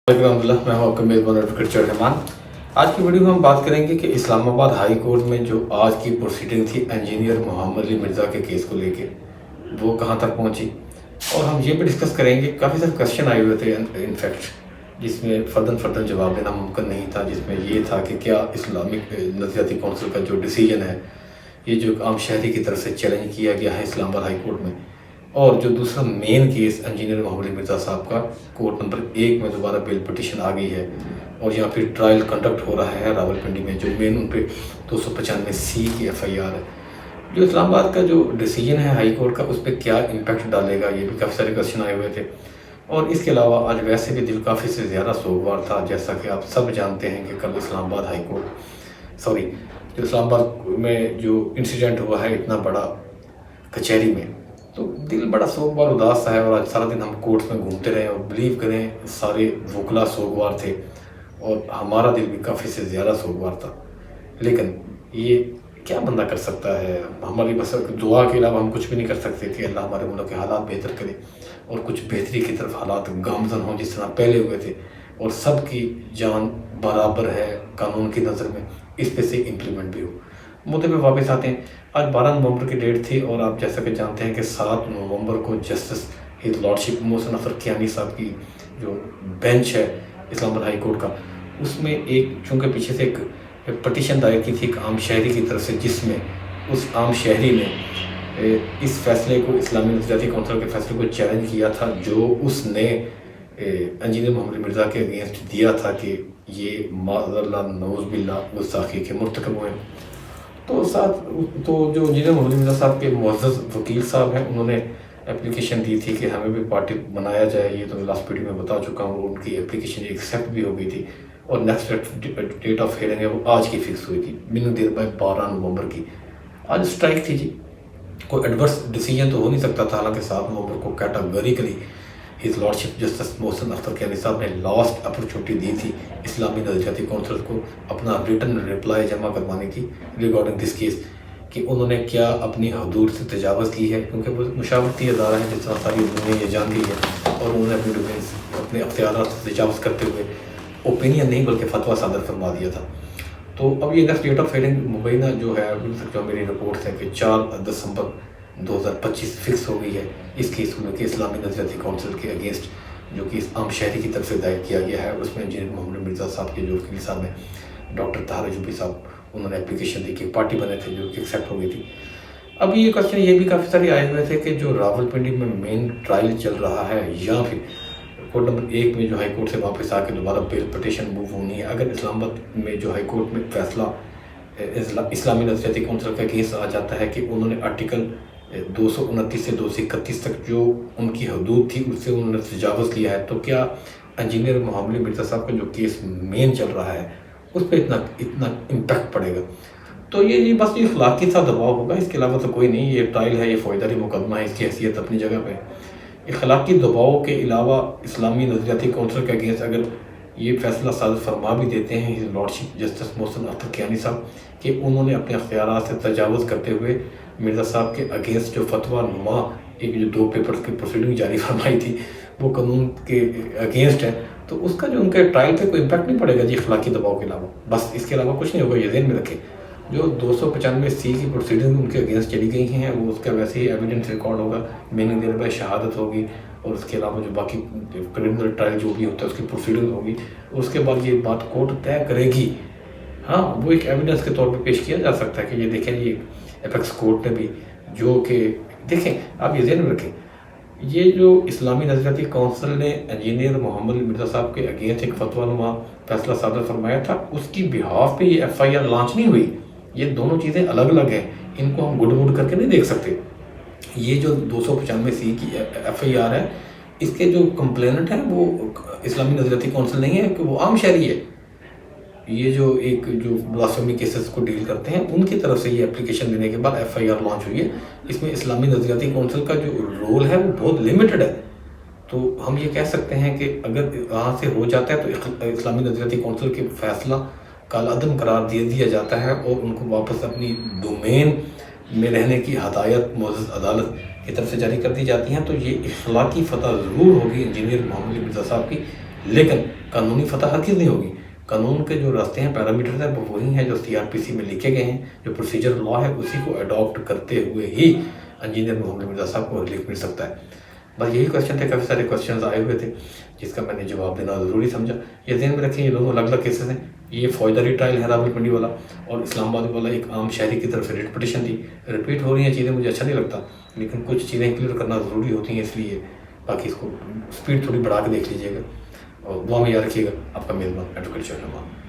अलहमदिल्ला, मैं हूँ आपका मेज़बान एडवोकेट रहमान। आज की वीडियो में हम बात करेंगे कि इस्लामाबाद हाई कोर्ट में जो आज की प्रोसीडिंग थी इंजीनियर मोहम्मद अली मिर्ज़ा के केस को लेके, वो कहाँ तक पहुँची, और हम ये भी डिस्कस करेंगे। काफ़ी सारे क्वेश्चन आए हुए थे इनफैक्ट, जिसमें फ़र्दन जवाब देना मुमकिन नहीं था। जिसमें ये था कि क्या इस्लामिक नज़रियाती कौंसिल का जो डिसीजन है, ये जो आम शहरी की तरफ से चैलेंज किया गया है इस्लामाबाद हाई कोर्ट में, और जो दूसरा main case engineer Mohammad Ali Mirza sahab का कोर्ट नंबर 1 में दोबारा बेल पटिशन आ गई है, और यहाँ पे ट्रायल कंडक्ट हो रहा है रावलपिंडी में। जो मेन उन पर 295C की FIR है। जो इस्लामाबाद का जो डिसीजन है हाई कोर्ट का, उस पर क्या इम्पैक्ट डालेगा, ये भी काफ़ी सारे क्वेश्चन आए हुए थे। और इसके अलावा आज वैसे भी दिल काफ़ी से ज़्यादा सोगवार था। जैसा कि आप सब जानते हैं कि कल इस्लामाबाद हाई कोर्ट जो इस्लामाबाद में जो इंसिडेंट हुआ है इतना बड़ा कचहरी में, तो दिल बड़ा सोगवार उदास सा है। और आज सारा दिन हम कोर्ट्स में घूमते रहे, और बिलीव करें सारे वकला सोगवार थे, और हमारा दिल भी काफ़ी से ज़्यादा सोगवार था। लेकिन ये क्या बंदा कर सकता है? हमारी बस दुआ के अलावा हम कुछ भी नहीं कर सकते कि अल्लाह हमारे मुल्क के हालात बेहतर करे और कुछ बेहतरी की तरफ हालात गामजन हों जिस तरह पहले हुए थे। और सब की जान बराबर है कानून की नज़र में, इस पे से इम्प्लीमेंट भी हो। मुद्दे पे वापस आते हैं। आज 12 नवंबर की डेट थी, और आप जैसा कि जानते हैं कि 7 नवंबर को जस्टिस हिज लॉर्डशिप मोहसिन अफसर कियानी साहब की जो बेंच है इस्लामाबाद हाई कोर्ट का, उसमें एक चूँकि पीछे से एक पटिशन दायर की थी एक आम शहरी की तरफ से, जिसमें उस आम शहरी ने इस फैसले को, इस्लामी नज़रियाती कौंसिल के फैसले को चैलेंज किया था, जो उसने इंजीनियर मोहम्मद अली मिर्ज़ा के अगेंस्ट दिया था कि ये माज़अल्लाह नऊज़ुबिल्लाह गुस्ताखी के मुर्तकब हुए। तो जो इंजीनियर मोहम्मद अली मिर्ज़ा साहब के मुअज़्ज़ज़ वकील साहब हैं, उन्होंने एप्लीकेशन दी थी कि हमें भी पार्टी बनाया जाए। ये तो लास्ट वीडियो में बता चुका हूँ। उनकी एप्लीकेशन एक्सेप्ट भी हो गई थी, और नेक्स्ट डेट ऑफ हियरिंग है वो आज की फिक्स हुई थी, बिन देर बाय 12 नवंबर की। आज स्ट्राइक थी जी, कोई एडवर्स डिसीजन तो हो नहीं सकता था। हालांकि 7 नवंबर को categorically his lordship justice Mohsin Akhtar Kiyani sahab ने लास्ट अपॉर्चुनिटी दी थी इस्लामी नज़रियाती कौंसिल को अपना रिटर्न रिप्लाई जमा करवाने की रिगार्डिंग दिस केस, कि उन्होंने क्या अपनी हदूद से तजावज़ की है, क्योंकि वो मुशावरती अदारा है जिस तरह सारी दुनिया ये जान गई है। और उन्होंने अपनी डोमेन्स, अपने अख्तियारात से तजावज़ करते हुए ओपिनियन नहीं बल्कि फतवा सादर फरमा दिया था। तो अब ये नेक्स्ट डेट ऑफ हियरिंग मुबैना जो है, जो मेरी रिपोर्ट है कि 4 दिसंबर 2025 फिक्स हो गई है इस केस को लेकर इस्लामी नज़रियाती कौंसिल के अगेंस्ट, जो कि इस आम शहरी की तरफ से दायर किया गया है। उसमें इंजीनियर मोहम्मद मिर्ज़ा साहब के जो वकील साहब हैं डॉक्टर ताहर जुबी साहब, उन्होंने एप्लीकेशन दी कि पार्टी बने थे, जो कि एक्सेप्ट हो गई थी। अब ये क्वेश्चन ये भी काफ़ी सारे आए हुए थे कि जो रावलपिंडी में मेन ट्रायल चल रहा है, या फिर कोर्ट नंबर 1 में जो हाई कोर्ट से वापस आके दोबारा बेल पटिशन मूव होनी है। अगर इस्लामाबाद में जो हाई कोर्ट में फैसला इस्लामी नज़रियाती कौंसिल का केस आ जाता है कि उन्होंने आर्टिकल 229 से 231 तक जो उनकी हदूद थी उससे उन्होंने तजावज़ किया है, तो क्या इंजीनियर मोहम्मद अली मिर्ज़ा साहब का जो केस मेन चल रहा है उस पर इतना इम्पैक्ट पड़ेगा? तो ये बस ये अखलाकी सा दबाव होगा, इसके अलावा तो कोई नहीं। ये ट्रायल है, ये फौजदारी मुकदमा है, इसकी हैसियत अपनी जगह पे है। अखलाकी दबाव के अलावा इस्लामी नज़रियाती कौंसिल के अगेंस्ट अगर ये फैसला सादर फरमा भी देते हैं his lordship justice Mohsin Akhtar Kiyani sahab कि उन्होंने अपने अख्तियारात से तजावज़ करते हुए मिर्ज़ा साहब के अगेंस्ट जो फतवा नुमा एक जो 2 पेपर्स की प्रोसीडिंग जारी फरमाई थी वो कानून के अगेंस्ट है, तो उसका जो उनके ट्रायल पे कोई इम्पैक्ट नहीं पड़ेगा जी अखलाकी दबाव के अलावा। बस इसके अलावा कुछ नहीं होगा, ये ज़हन में रखें। जो 295C की प्रोसीडिंग उनके अगेंस्ट चली गई हैं, वो उसका वैसे ही एविडेंस रिकॉर्ड होगा, मेन देर बाय शहादत होगी, और उसके अलावा जो बाकी क्रिमिनल ट्रायल जो भी होता है उसकी प्रोसीडिंग होगी। उसके बाद ये बात कोर्ट तय करेगी। हाँ, वो एक एविडेंस के तौर पे पेश किया जा सकता है कि ये देखें, ये एपेक्स कोर्ट ने भी जो कि देखें, आप ये ज़हन में रखें, ये जो इस्लामी नज़रियाती कौंसिल ने इंजीनियर मोहम्मद अली मिर्ज़ा साहब के अगेंस्ट एक फतवानुमा फैसला सादर फरमाया था, उसकी बिहाफ पे ये FIR लॉन्च नहीं हुई। ये दोनों चीज़ें अलग अलग हैं, इनको हम गुड करके नहीं देख सकते। ये जो 295C की FIR है, इसके जो कंप्लेनेंट हैं वो इस्लामी नज़रियाती कौंसिल नहीं है, कि वो आम शहरी है। ये जो ब्लास्फेमी केसेस को डील करते हैं उनकी तरफ से ये एप्लीकेशन देने के बाद FIR लॉन्च हुई है। इसमें इस्लामी नज़रियाती कौंसिल का जो रोल है वो बहुत लिमिटेड है। तो हम ये कह सकते हैं कि अगर वहाँ से हो जाता है तो इस्लामी नज़रियाती कौंसिल के फैसला कालअदम करार दे दिया जाता है, और उनको वापस अपनी डोमेन में रहने की हदायत मुअज़्ज़ज़ अदालत की तरफ से जारी कर दी जाती हैं। तो ये इखलाकी फ़तह ज़रूर होगी इंजीनियर मोहम्मद अली मिर्ज़ा साहब की لیکن قانونی فتح ہر چیز نہیں ہوگی. قانون کے جو راستے ہیں، پیرامیٹرز ہیں، وہ وہی ہیں جو CRPC میں لکھے گئے ہیں. جو پروسیجر لا ہے اسی کو اڈاپٹ کرتے ہوئے ہی انجینئر محمد مرزا صاحب کو ریلیف مل سکتا ہے. بس یہی کوشچن تھے. کافی سارے کوشچنز آئے ہوئے تھے جس کا میں نے جواب دینا ضروری سمجھا. یہ ذہن میں رکھیں یہ دونوں الگ الگ کیسز ہیں. یہ فوجداری ٹرائل ہے راولپنڈی والا، اور اسلام آباد والا ایک عام شہری کی طرف سے ریٹ پٹیشن تھی. ریپیٹ ہو رہی ہیں چیزیں، مجھے اچھا نہیں لگتا، لیکن کچھ چیزیں کلیئر کرنا ضروری ہوتی ہیں، اس لیے باقی اس کو اسپیڈ تھوڑی بڑھا کے دیکھ لیجیے گا. اور دعا میں یاد رکھیے گا. آپ کا میزبان ایڈوکیٹ شاہ رحمان.